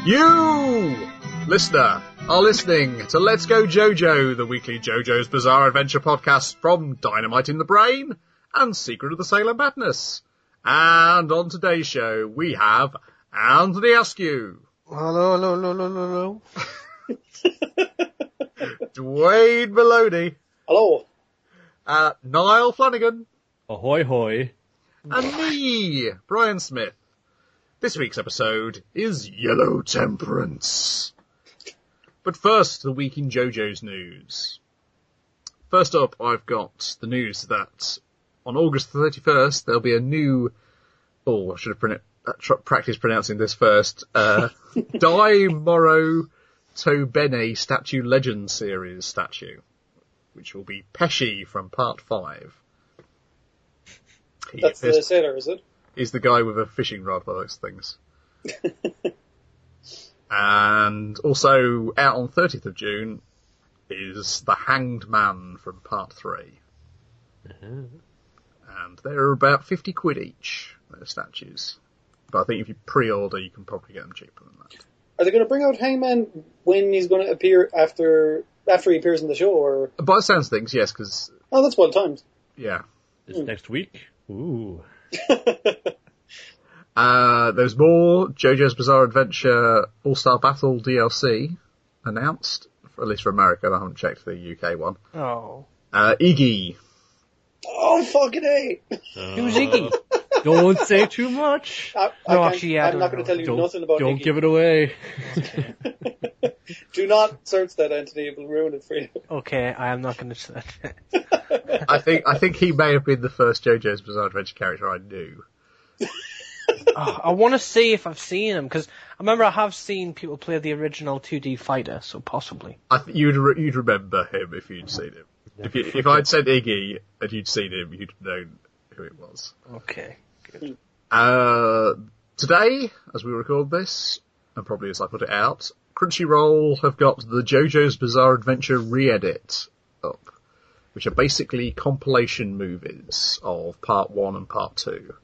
You, listener, are listening to Let's Go JoJo, the weekly JoJo's Bizarre Adventure podcast from Dynamite in the Brain and Secret of the Sailor Madness. And on today's show, we have Anthony Askew. Hello. Dwayne Maloney. Hello. Niall Flanagan. Ahoy hoy. And me, Brian Smith. This week's episode is Yellow Temperance. But first, the week in JoJo's news. First up, I've got the news that on August 31st, there'll be a new... Oh, I should have practiced pronouncing this first. Dai Moro Tobene Statue Legend Series statue, which will be Pesci from Part 5. That's the sailor, is it? He's the guy with a fishing rod for those things. And also, out on 30th of June, is The Hanged Man from Part 3. And they're about 50 quid each, those statues. But I think if you pre-order, you can probably get them cheaper than that. Are they going to bring out Hangman when he's going to appear after he appears in the show, or...? By the sounds of things, yes, because... Oh, that's well timed. Yeah. It's next week? Ooh. There's more JoJo's Bizarre Adventure All-Star Battle DLC announced, at least for America. I haven't checked the UK one. Oh. Iggy. Oh, fucking A! Who's Iggy? Don't say too much. I'm not going to tell you nothing about Don't Iggy. give it away. Do not search that, Anthony. It will ruin it for you. Okay, I am not going to search it. I think he may have been the first JoJo's Bizarre Adventure character I knew. I want to see if I've seen him, because I remember I have seen people play the original 2D fighter, so possibly. You'd remember him if you'd seen him. If I'd said Iggy and you'd seen him, you'd have known who it was. Okay, good. Today, as we record this, and probably as I put it out, Crunchyroll have got the JoJo's Bizarre Adventure re-edit up, which are basically compilation movies of Part 1 and Part 2.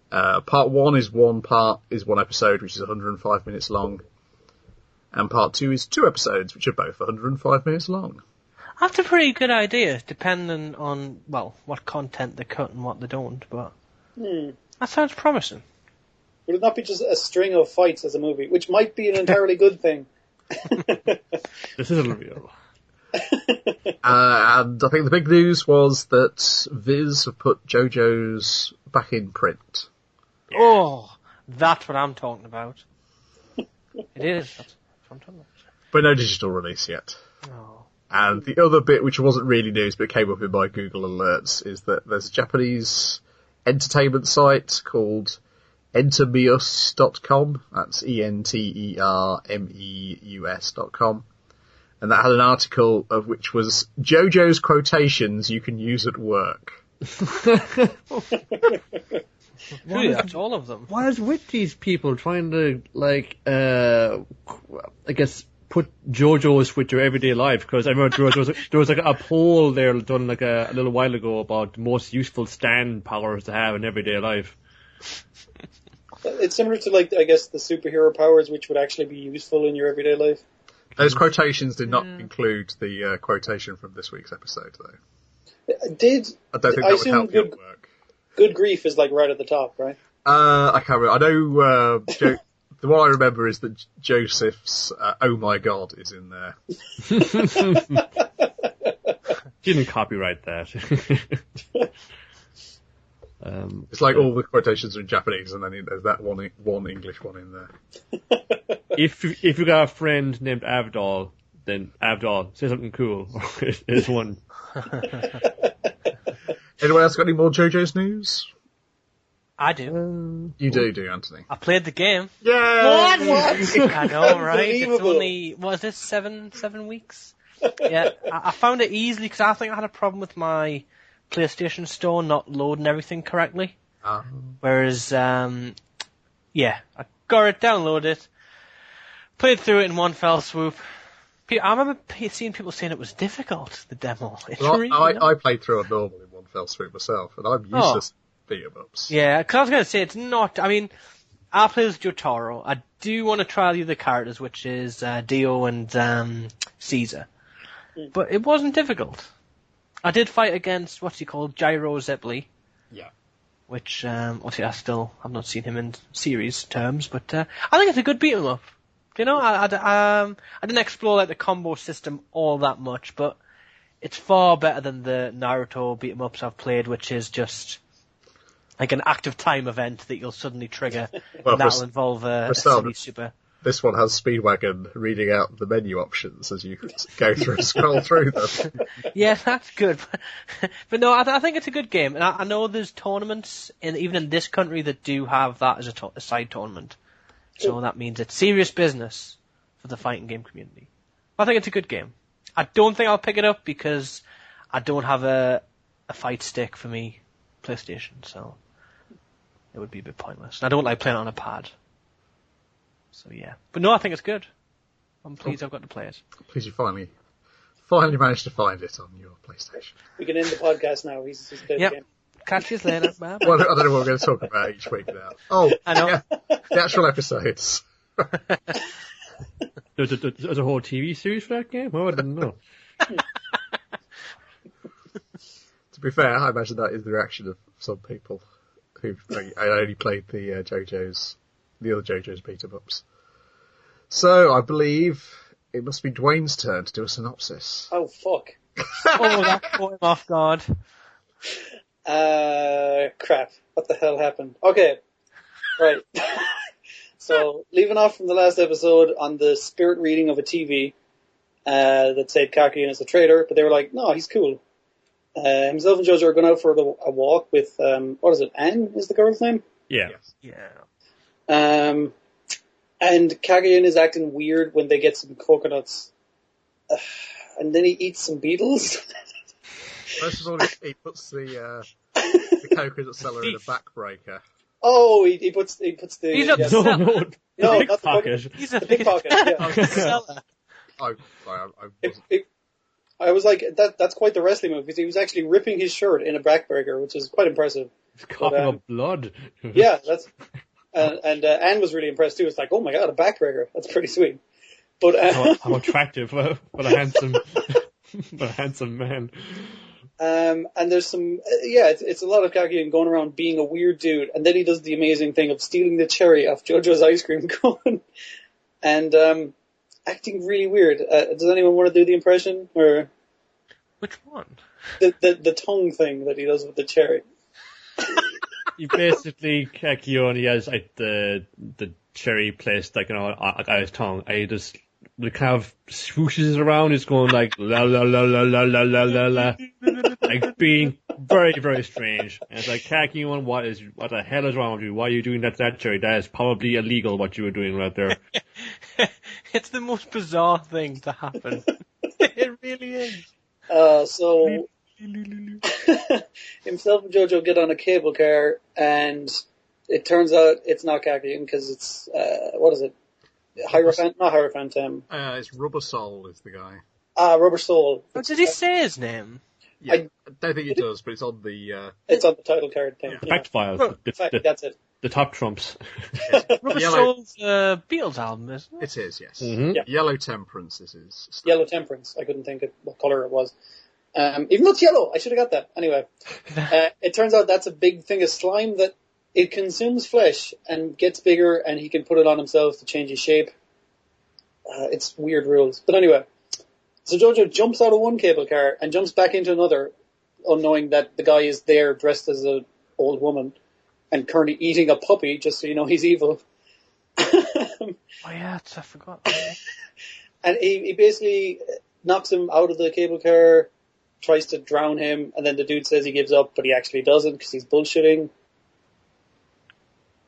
Part 1 is one episode, which is 105 minutes long, and Part 2 is 2 episodes, which are both 105 minutes long. That's a pretty good idea, depending on, well, what content they cut and what they don't, but that sounds promising. Would it not be just a string of fights as a movie, which might be an entirely good thing? This isn't real. And I think the big news was that Viz have put JoJo's back in print. Yeah. Oh, that's what I'm talking about. It is. That's what I'm talking about. But no digital release yet. Oh. And the other bit, which wasn't really news, but came up in my Google alerts, is that there's a Japanese entertainment site called entermeus.com. That's entermeus.com. And that had an article of which was JoJo's quotations you can use at work. Really, that's all of them. What is with these people trying to, I guess, put JoJo's with your everyday life? Because I remember there was like a poll there done like a little while ago about the most useful stand powers to have in everyday life. It's similar to, I guess, the superhero powers, which would actually be useful in your everyday life. Those quotations did not include the quotation from this week's episode, though. I don't think that would help you at work. Good grief is right at the top, right? I can't remember. I know the one I remember is that Joseph's "Oh my God" is in there. Didn't copyright that. It's like all the quotations are in Japanese, and then there's that one English one in there. If you got a friend named Avdol, then Avdol, say something cool. There's one. Anyone else got any more JoJo's news? I do. You do, Anthony? I played the game. Yeah. What? I know, right? It's only, what is this, seven weeks? Yeah, I found it easily because I think I had a problem with my PlayStation Store not loading everything correctly. Whereas, I got it, downloaded it, played through it in one fell swoop. I remember seeing people saying it was difficult, the demo. I played through it normal in one fell swoop myself, and I'm useless at beat-em-ups. Yeah, because I was going to say, it's not, I mean, I play as Jotaro. I do want to try the other characters, which is Dio and Caesar. But it wasn't difficult. I did fight against, what's he called, Gyro Zeppeli. Yeah. Which, obviously I still have not seen him in series terms, but I think it's a good beat 'em up. You know, I didn't explore like the combo system all that much, but it's far better than the Naruto beat 'em ups I've played, which is just like an active time event that you'll suddenly trigger, and that'll involve a silly super. This one has Speedwagon reading out the menu options as you go through and scroll through them. Yeah, that's good. But no, I think it's a good game. And I know there's tournaments, even in this country, that do have that as a side tournament. So that means it's serious business for the fighting game community. I think it's a good game. I don't think I'll pick it up because I don't have a fight stick for me PlayStation, so it would be a bit pointless. And I don't like playing it on a pad. So yeah. But no, I think it's good. I'm pleased I've got to play it. Please you finally managed to find it on your PlayStation. We can end the podcast now. He's dead again. Catch you later. Bye. Well, I don't know what we're going to talk about each week now. Oh, I know. Yeah, the actual episodes. There's a whole TV series for that game? Oh, I didn't know. To be fair, I imagine that is the reaction of some people who've only played the other JoJo's beat-em-ups. So, I believe it must be Dwayne's turn to do a synopsis. Oh, fuck. Oh, that caught him off guard. Crap. What the hell happened? Okay. Right. So, leaving off from the last episode on the spirit reading of a TV that said Kakian is a traitor, but they were like, no, he's cool. Himself and JoJo are going out for a walk with, what is it, Anne is the girl's name? Yeah. Yeah. And Kakian is acting weird when they get some coconuts. And then he eats some beetles. First of all, he puts the coconut seller in a backbreaker. Oh, he puts the... He's not the no, seller. no, big not pocket. He's a the big pocket. Yeah. seller. Oh, sorry, I wasn't... I was like, that's quite the wrestling move, because he was actually ripping his shirt in a backbreaker, which is quite impressive. It's coughing up blood. Yeah, that's... and Anne was really impressed too. It's like, oh my god, a backbreaker. That's pretty sweet. But how attractive for a handsome man. And there's some, it's a lot of Kakian going around being a weird dude, and then he does the amazing thing of stealing the cherry off JoJo's ice cream cone, and acting really weird. Does anyone want to do the impression, or which one? The tongue thing that he does with the cherry. He basically Kakion, he has like the cherry placed like on his tongue. I just kind of swooshes around. He's going like la la la la la la la la la, like being very very strange. And it's like Kakion, what the hell is wrong with you? Why are you doing that to that cherry? That is probably illegal what you were doing right there. It's the most bizarre thing to happen. It really is. So himself and JoJo get on a cable car, and it turns out it's not Kakian because it's what is it? Hierophant? Not Hierophant. It's Rubber Soul is the guy. Rubber Soul. Oh, did he say his name? Yeah, I don't think he does, but it's on the... It's on the title card thing. The fact file. That's it. The top trumps. Rubber Soul's Beatles album, isn't it? It is, yes. Mm-hmm. Yeah. Yellow Temperance is his stuff. Yellow Temperance. I couldn't think of what colour it was. Even though it's yellow, I should have got that. Anyway, it turns out that's a big thing of slime that it consumes flesh and gets bigger, and he can put it on himself to change his shape. It's weird rules. But anyway, so JoJo jumps out of one cable car and jumps back into another, unknowing that the guy is there dressed as an old woman and currently eating a puppy, just so you know he's evil. Oh yeah, I forgot. And he basically knocks him out of the cable car, tries to drown him, and then the dude says he gives up, but he actually doesn't because he's bullshitting.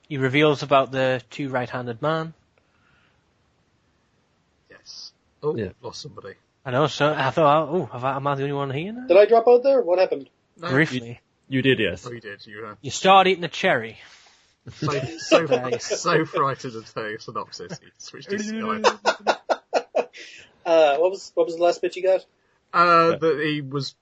He reveals about the two right-handed man. Yes. Oh, Yeah. lost somebody. I know, so I thought, am I the only one here now? Did I drop out there? What happened? No, Briefly. You did, yes. Oh, you did. You were You start eating a cherry. so frightened of telling a synopsis. He switched his Skype. What was the last bit you got? That he was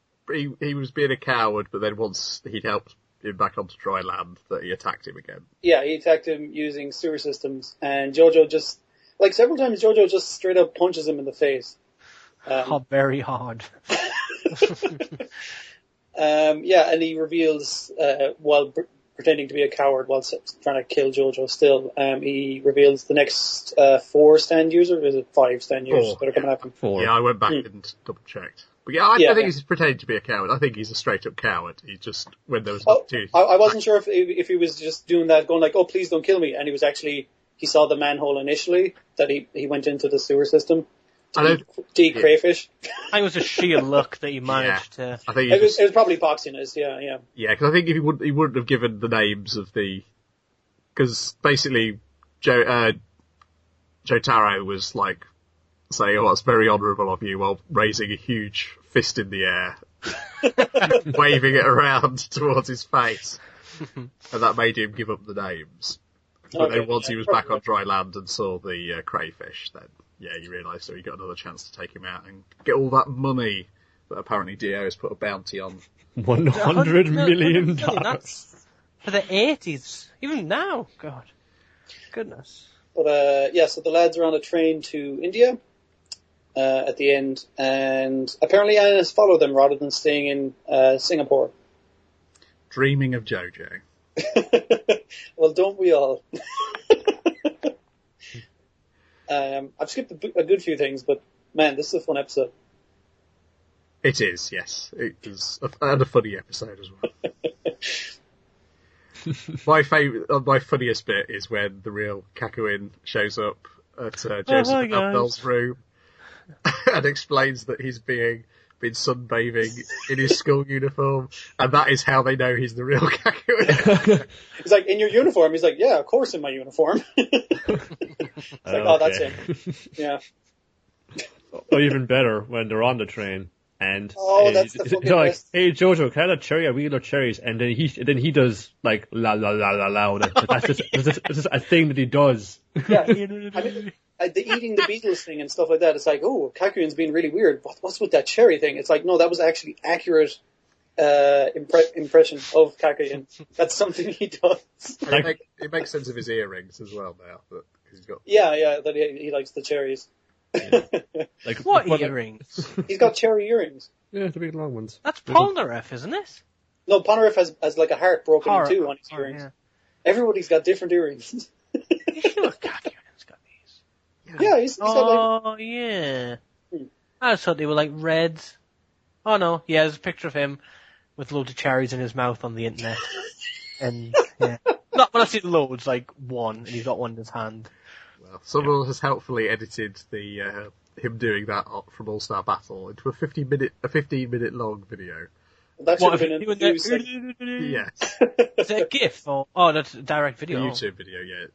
being a coward, but then once he'd helped him back onto dry land that he attacked him again. Yeah, he attacked him using sewer systems, and JoJo just, like several times, JoJo just straight up punches him in the face. Very hard. Yeah, and he reveals, while pretending to be a coward while trying to kill JoJo still, he reveals the next 4 stand users, or is it 5 stand users that are coming up? 4. Yeah, I went back and double-checked. But yeah, I think he's pretending to be a coward. I think he's a straight-up coward. He just, when there was an opportunity... I wasn't sure if he was just doing that, going like, oh, please don't kill me, and he was actually, he saw the manhole initially, that he went into the sewer system to eat crayfish. I think it was a sheer luck that he managed to... I think it was probably boxiness, yeah. Yeah, because I think if he wouldn't have given the names of the... Because basically, Jotaro was like, saying, oh, it's very honourable of you, while raising a huge fist in the air, waving it around towards his face. And that made him give up the names. But then once he was back on dry land and saw the crayfish, then, yeah, he realised so he got another chance to take him out and get all that money that apparently Dio has put a bounty on. $100 million. That's for the 80s. Even now, God. Goodness. But, so the lads are on a train to India at the end, and apparently Anna has followed them rather than staying in Singapore. Dreaming of JoJo. Well, don't we all? I've skipped a good few things, but man, this is a fun episode. It is, yes. It is, and a funny episode as well. My funniest bit is when the real Kakuin shows up at Joseph Abdul's room and explains that he's been sunbathing in his school uniform, and that is how they know he's the real Kakuin. He's like, in your uniform? He's like, yeah, of course in my uniform. It's like, oh, that's him. Yeah. Or even better, when they're on the train, and that's the fucking like, best. hey Jojo, can I have a cherry? A wheel of cherries, and then he does like la la la la la. That's just a thing that he does. Yeah, I mean, the eating the beetles thing and stuff like that. It's like, oh, Kakuin's being really weird. What's with that cherry thing? It's like, no, that was actually accurate impression of Kakuin. That's something he does. It makes sense of his earrings as well now. That he's got. Yeah, that he likes the cherries. Yeah. Like what earrings? He's got cherry earrings. Yeah, the big long ones. That's Polnareff, isn't it? No, Polnareff has like a heart broken in two on his earrings. Yeah. Everybody's got different earrings. You sure Kakuin's got these? Yeah, he's got like... Oh, yeah. I just thought they were like red. Oh no, yeah, there's a picture of him with loads of cherries in his mouth on the internet. And, yeah. Not when I see loads, like one, and he's got one in his hand. Well, someone has helpfully edited the him doing that from All Star Battle into a 15-minute long video. That should have been a news. Yes. Is it a GIF or that's a direct video? A YouTube video, yeah.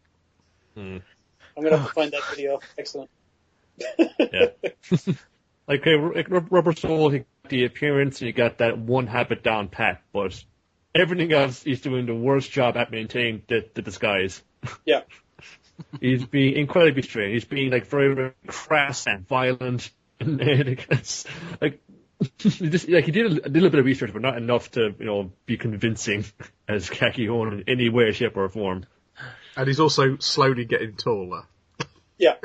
I'm gonna have to find that video. Excellent. Yeah. Like Rubber Soul, the appearance, you got that one habit down pat, but everything else he's doing the worst job at maintaining the disguise. Yeah. He's being incredibly strange. He's being like very, very crass and violent, and it's like he did a little bit of research, but not enough to be convincing as Kakuin in any way, shape, or form. And he's also slowly getting taller. Yeah.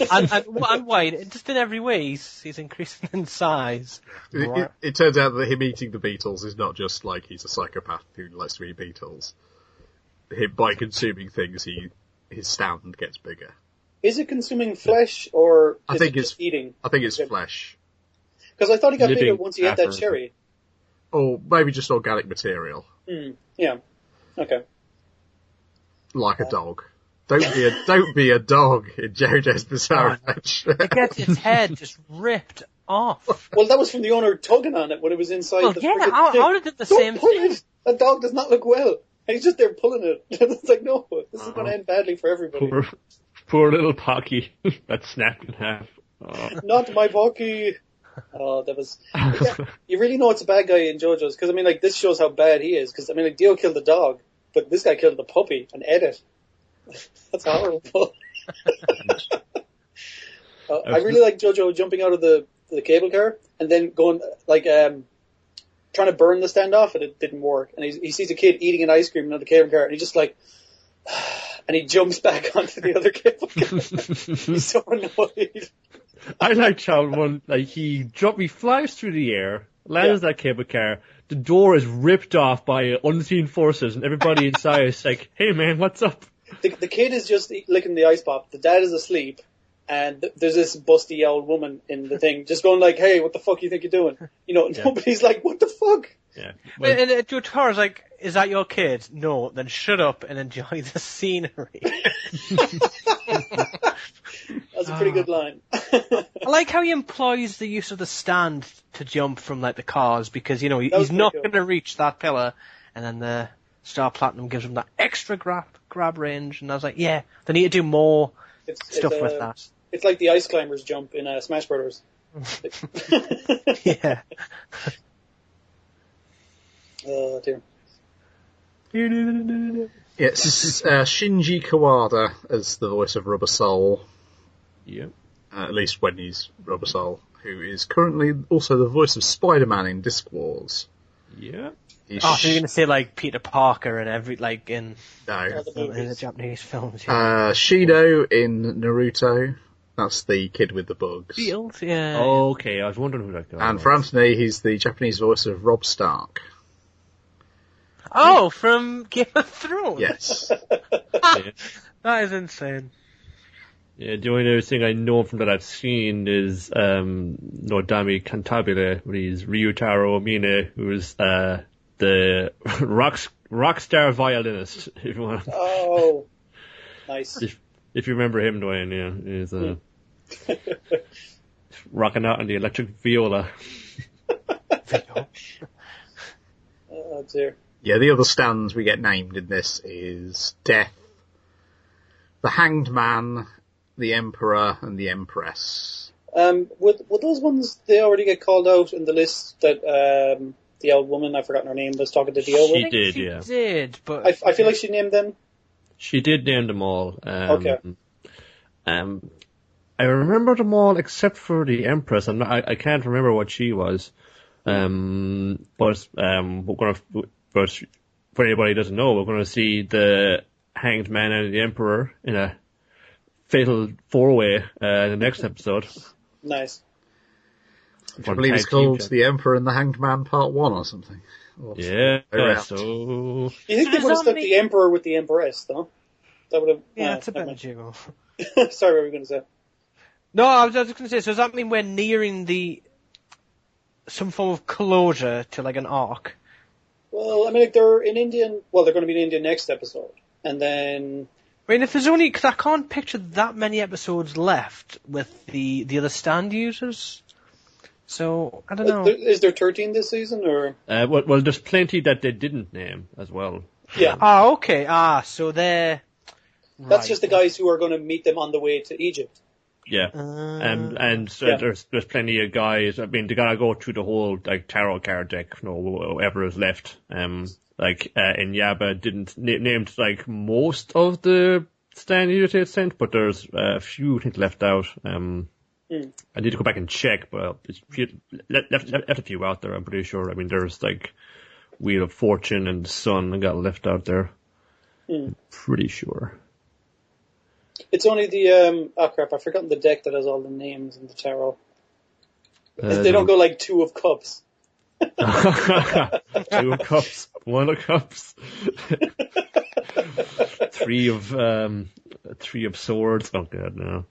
and wide, just in every way, he's increasing in size. It turns out that him eating the beetles is not just like he's a psychopath who likes to eat beetles. By consuming things, his stand gets bigger. Is it consuming flesh or I think it's eating? I think it's flesh. Because I thought he got bigger once he ate that cherry. Or maybe just organic material. Yeah. Okay. Like a dog. Don't be a dog in JoJo's Bizarre Adventure. It gets its head just ripped off. Well, that was from the owner tugging on it when it was inside the yeah, how did it the same thing? That dog does not look well. And he's just there pulling it. It's like, no, this is going to end badly for everybody. Poor little Pocky. That snapped in half. Oh. Not my Pocky. Oh, that was... Yeah, you really know it's a bad guy in JoJo's, because, I mean, like, this shows how bad he is, because, I mean, like, Dio killed the dog, but this guy killed the puppy and ate it. That's horrible. I really like JoJo jumping out of the cable car and then going, like, trying to burn the stand off, and it didn't work. And he sees a kid eating an ice cream in the cable car, and he's just like, and he jumps back onto the other cable car. He's so annoyed. I like how he flies through the air, lands that cable car, the door is ripped off by unseen forces, and everybody inside is like, hey man, what's up? The kid is just licking the ice pop, the dad is asleep, and there's this busty old woman in the thing, just going like, hey, what the fuck you think you're doing? You know, nobody's like, what the fuck? Yeah. Well, and Jotaro's like, is that your kid? No, then shut up and enjoy the scenery. That's a pretty good line. I like how he employs the use of the stand to jump from like the cars, because, you know, he's not going to reach that pillar, and then the Star Platinum gives him that extra grab range, and I was like, yeah, they need to do more stuff with that. It's like the ice climbers jump in Smash Brothers. Yeah. Oh dear. Yes, this is Shinji Kawada as the voice of Rubber Soul. Yep. At least when he's Rubber Soul, who is currently also the voice of Spider-Man in Disc Wars. Yeah. So you're going to say like Peter Parker and in No. in the Japanese films. Yeah. Shido in Naruto. That's the kid with the bugs. Field, yeah. Oh, okay, I was wondering who that guy was. And for Anthony, he's the Japanese voice of Robb Stark. Oh, from Game of Thrones. Yes. That is insane. Yeah, the only other thing I know from that I've seen is Nodami Cantabile, where he's Ryutaro Omine, who is the rock star violinist, if you want. Oh, nice. If you remember him, Dwayne, yeah, he's rocking out on the electric viola. Oh dear. Yeah, the other stands we get named in this is Death, the Hanged Man, the Emperor, and the Empress. Would those ones, they already get called out in the list that the old woman, I've forgotten her name, was talking to Dio with? She did, but... I feel like she named them. She did name them all. Okay. I remember them all except for the Empress. I can't remember what she was. But for anybody who doesn't know, we're going to see the Hanged Man and the Emperor in a fatal four-way in the next episode. Nice. I believe it's called The Emperor and the Hanged Man Part 1 or something. Yeah, so... You think they would have stuck the Emperor with the Empress, though? That would have... Yeah, it's a better jiggle. Sorry, what were you going to say? No, I was just going to say, so does that mean we're nearing some form of closure to like an arc? Well, I mean, like they're in India, they're going to be in India next episode. And then... I mean, if there's only... Because I can't picture that many episodes left with the other stand users. So, I don't know. Is there 13 this season, or...? Well, there's plenty that they didn't name as well. Yeah. Okay. So they're... That's just the guys who are going to meet them on the way to Egypt. Yeah. And so there's plenty of guys. I mean, they gotta go through the whole like tarot card deck, whatever is left. In Yaba named like most of the stand users they sent, but there's a few things left out. I need to go back and check, but left a few out there. I'm pretty sure. I mean, there's like Wheel of Fortune and Sun got left out there. I'm pretty sure. It's only the, crap, I've forgotten the deck that has all the names in the tarot. They don't go like 2 of cups. 2 of cups, 1 of cups. 3 of swords. Oh god, no.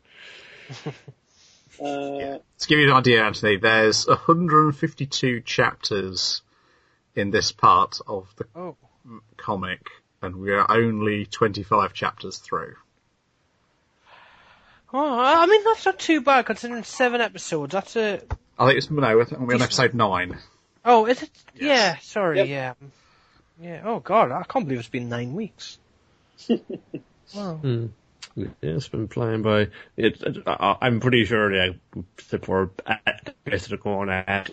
To give you an idea, Anthony, there's 152 chapters in this part of the comic, and we are only 25 chapters through. Oh, I mean, that's not too bad considering 7 episodes. That's a... I think we're on episode 9. Oh, is it? Yes. Yeah, sorry, Yep. yeah. Yeah, oh god, I can't believe it's been 9 weeks. Wow. Yeah, it's been flying by. I'm pretty sure for they're going at,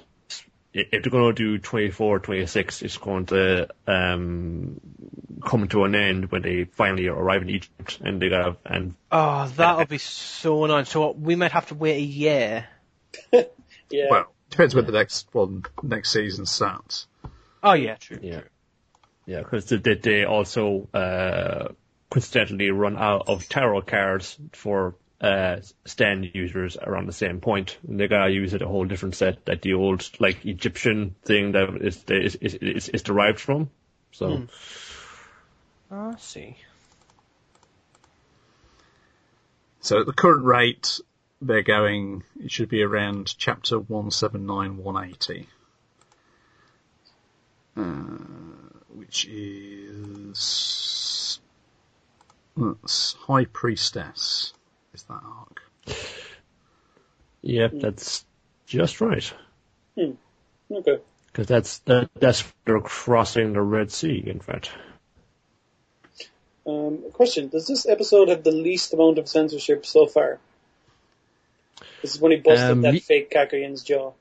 if they're going to do 24, 26, it's going to come to an end when they finally arrive in Egypt and they got Oh, that'll be so annoying. So we might have to wait a year. Yeah. Well, depends when the next season starts. Oh yeah, true. Yeah, yeah, because they also coincidentally run out of tarot cards for stand users around the same point. And they gotta use a whole different set that the old like Egyptian thing that is derived from. So, I see. So at the current rate, they're going. It should be around chapter 179, 180, which is that's High Priestess. Is that arc? yeah, that's just right. Okay. Because that's they're crossing the Red Sea, in fact. Question: does this episode have the least amount of censorship so far? This is when he busted that fake Kakayan's jaw.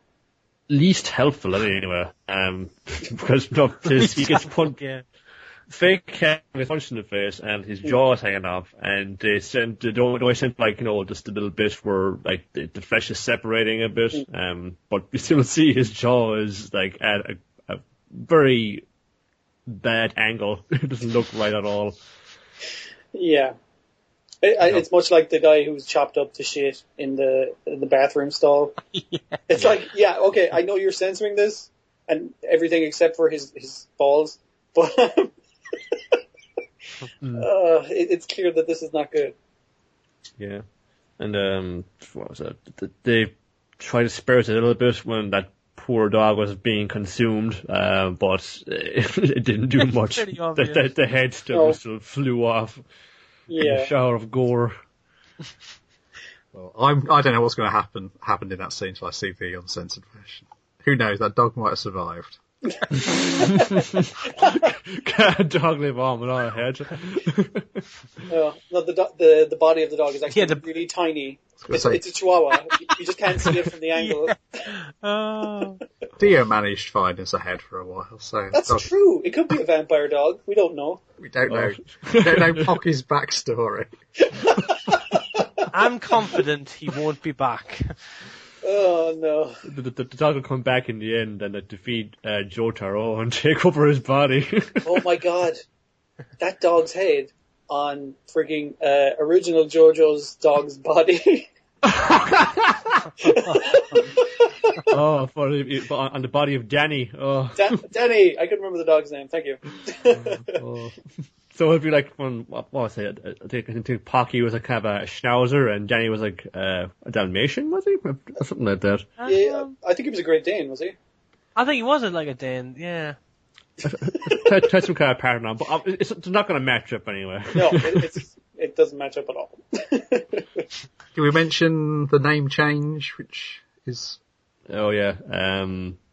Least helpful, anyway. Because he gets punched. Yeah. Fake cat with punch in the face and his jaw is hanging off, and they sent like just a little bit where like the flesh is separating a bit, but you still see his jaw is like at a very bad angle. It doesn't look right at all. Yeah, it's much like the guy who's chopped up to shit in the bathroom stall. Yeah. It's like, yeah, okay, I know you're censoring this and everything except for his balls, but. It's clear that this is not good. Yeah, and what was it? They tried to spare it a little bit when that poor dog was being consumed, but it didn't do much. The head still flew off. Yeah, in a shower of gore. Well, I don't know what's going to happen in that scene until I see the uncensored version. Who knows? That dog might have survived. Can't dog live on without a head. No, the body of the dog is actually really tiny. It's a chihuahua. You just can't see it from the angle. Dio managed to find us a head for a while, so that's true. It could be a vampire dog. We don't know. We don't know. We don't know Pocky's backstory. I'm confident he won't be back. Oh no! The dog will come back in the end and defeat Jotaro and take over his body. Oh my god, that dog's head on freaking original JoJo's dog's body. Oh, on the body of Danny. Oh, Danny! I couldn't remember the dog's name. Thank you. Oh. So it'd be like when what was it? I think Pocky was a kind of a schnauzer and Danny was like a Dalmatian, was he? Or something like that. Yeah, I think he was a Great Dane, was he? I think he was like a Dane. Yeah. Try some kind of pattern on, but it's not going to match up anyway. No, it doesn't match up at all. Can we mention the name change, which is? Oh yeah,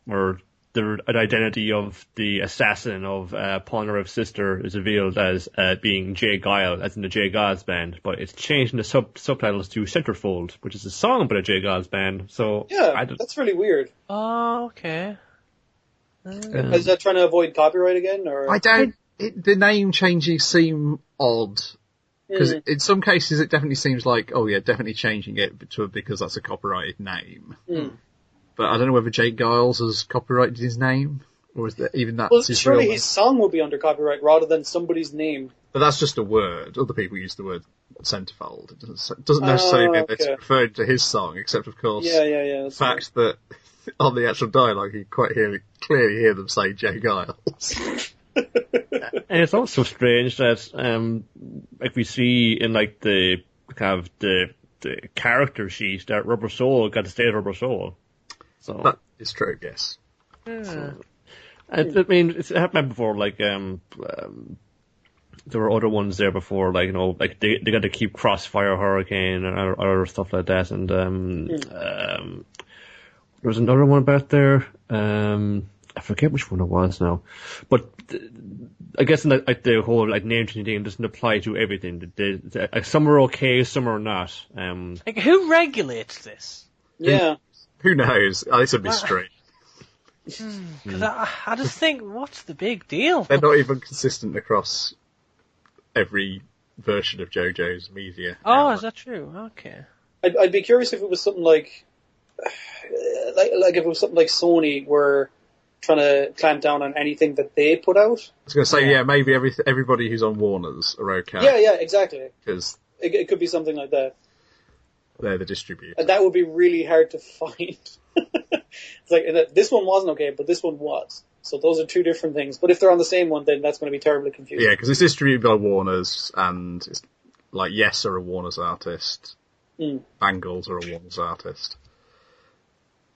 or the identity of the assassin of Polnareff's sister is revealed as being Jay Guile, as in the Jay Giles band, but it's changed in the subtitles to Centerfold, which is a song by the Jay Giles band. So yeah, that's really weird. Oh, okay. Is that trying to avoid copyright again, or? I don't. The name changes seem odd. Because in some cases it definitely seems like, oh yeah, definitely changing it because that's a copyrighted name. But I don't know whether Jake Giles has copyrighted his name, or is that even that's his real name? Surely his song will be under copyright rather than somebody's name. But that's just a word. Other people use the word centerfold. It doesn't necessarily mean that it's referred to his song, except of course the fact that on the actual dialogue you quite clearly hear them say Jay Giles. And it's also strange that, like we see in like the kind of the character sheet that Rubber Soul got to stay at Rubber Soul. So that is true, yes. So, I mean, it's happened before. Like, there were other ones there before. Like, like they got to keep Crossfire Hurricane and other stuff like that. And there was another one about there. I forget which one it was now, but I guess the whole like name changing thing doesn't apply to everything. Some are okay, some are not. Like, who regulates this? Yeah, who knows? It's a mystery. Because I just think, what's the big deal? They're not even consistent across every version of JoJo's media. Oh, is that true? Okay. I'd be curious if it was something like if it was something like Sony, where trying to clamp down on anything that they put out. I was going to say, maybe everybody who's on Warner's are okay. Yeah, exactly. Because it could be something like that. They're the distributor. And that would be really hard to find. It's like, this one wasn't okay, but this one was. So those are two different things. But if they're on the same one, then that's going to be terribly confusing. Yeah, because it's distributed by Warner's, and it's like Yes are a Warner's artist, Bangles are a Warner's artist.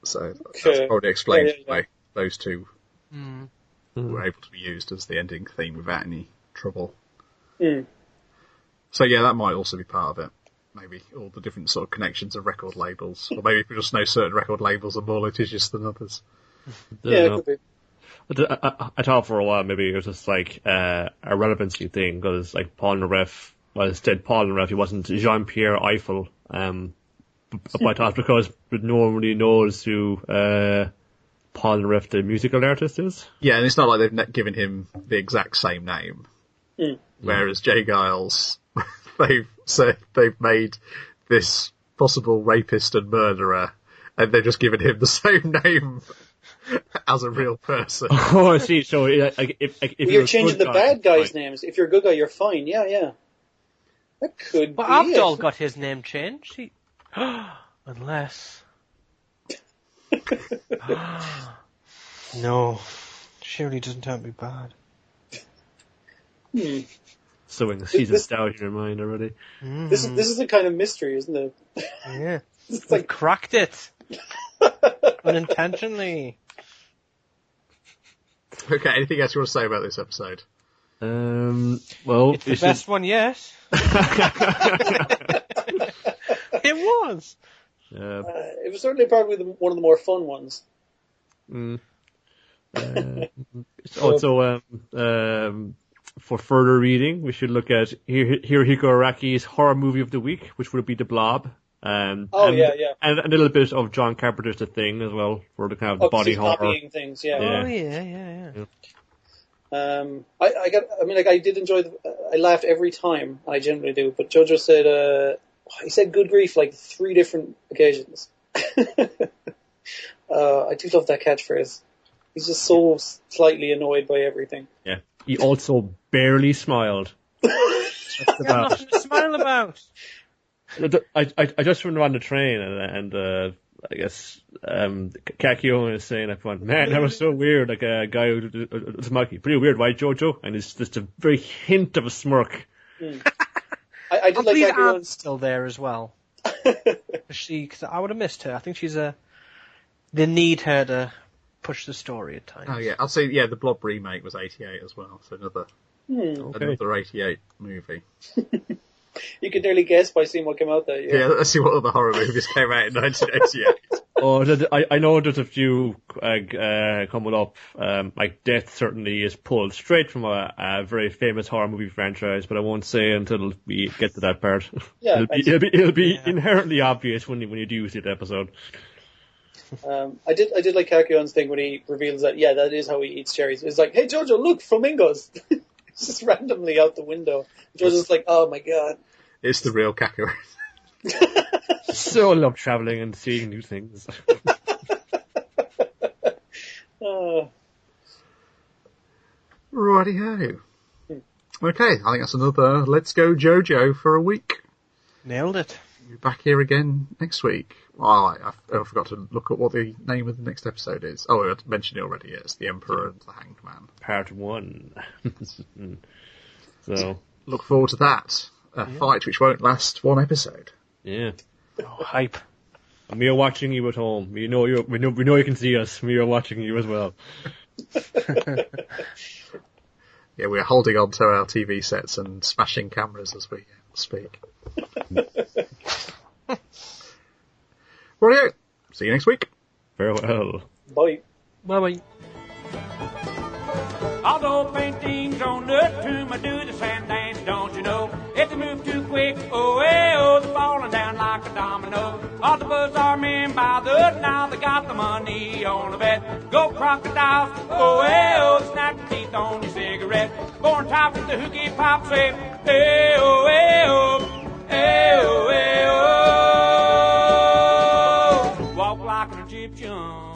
So that's probably explains why those two were able to be used as the ending theme without any trouble. So yeah, that might also be part of it. Maybe all the different sort of connections of record labels. Or maybe people just know certain record labels are more litigious than others. Yeah, it could be. I thought for a while maybe it was just like a relevancy thing, because like Paul Naref, well, instead Paul Naref, he wasn't Jean-Pierre Eiffel. But I thought because no one really knows who Paul Naref, the musical artist, is. Yeah, and it's not like they've given him the exact same name. Whereas Jay Giles, they've made this possible rapist and murderer, and they've just given him the same name as a real person. Oh, I see. So if you're changing the bad guys' names. If you're a good guy, you're fine. Yeah. That could be. But Abdul got his name changed. Unless. No. Surely doesn't have to be bad. Sowing the season's doubt in your mind already. This is a kind of mystery, isn't it? Yeah. It's like cracked it. Unintentionally. Okay, anything else you want to say about this episode? Well, it's the best one yet. It was. It was certainly probably one of the more fun ones. It's also for further reading, we should look at Hirohiko Araki's horror movie of the week, which would be The Blob. And a little bit of John Carpenter's The Thing as well, for the kind of the body horror. Copying things, yeah. Oh yeah. I did enjoy. I laughed every time. I generally do, but JoJo said he said "good grief" like 3 different occasions. I do love that catchphrase. He's just so slightly annoyed by everything. Yeah. He also barely smiled. That's nothing to smile about. I just went on the train and I guess Kakio is saying up front, man, that was so weird. Like a guy who was monkey, pretty weird, right, JoJo? And it's just a very hint of a smirk. I did like Kakio's Anne's still there as well. Cause I would have missed her. I think they need her to push the story at times. Oh yeah, I'll say the Blob remake was 88 as well, so another 88 movie. You could nearly guess by seeing what came out that year. Yeah, let's see what other horror movies came out in 1988. I know there's a few coming up. Like Death certainly is pulled straight from a very famous horror movie franchise, but I won't say until we get to that part. Yeah, it'll be inherently obvious when you do see the episode. I did like Kakion's thing when he reveals that that is how he eats cherries. It's like, hey JoJo, look, flamingos. It's just randomly out the window. JoJo's like, oh my god. It's the real Kakio. So love travelling and seeing new things. Righty-ho. Okay, I think that's another Let's Go JoJo for a week. Nailed it. We'll be back here again next week. Oh, I forgot to look at what the name of the next episode is. Oh, I mentioned it already. Yeah, it's The Emperor and the Hanged Man. Part 1. So look forward to that. A fight which won't last one episode. Yeah. Oh, hype. And we are watching you at home. We know you can see us. We are watching you as well. Yeah, we're holding on to our TV sets and smashing cameras as we speak. Righto. See you next week. Farewell. Bye. Bye-bye. Although paintings on the tomb, I do the sand dance, don't you know? If they move too quick, they're falling down like a domino. All the buzz are men by the now, they got the money on the bet. Go crocodiles, snap your teeth on your cigarette. Born top with the hooky pop, say, walk like an Egyptian.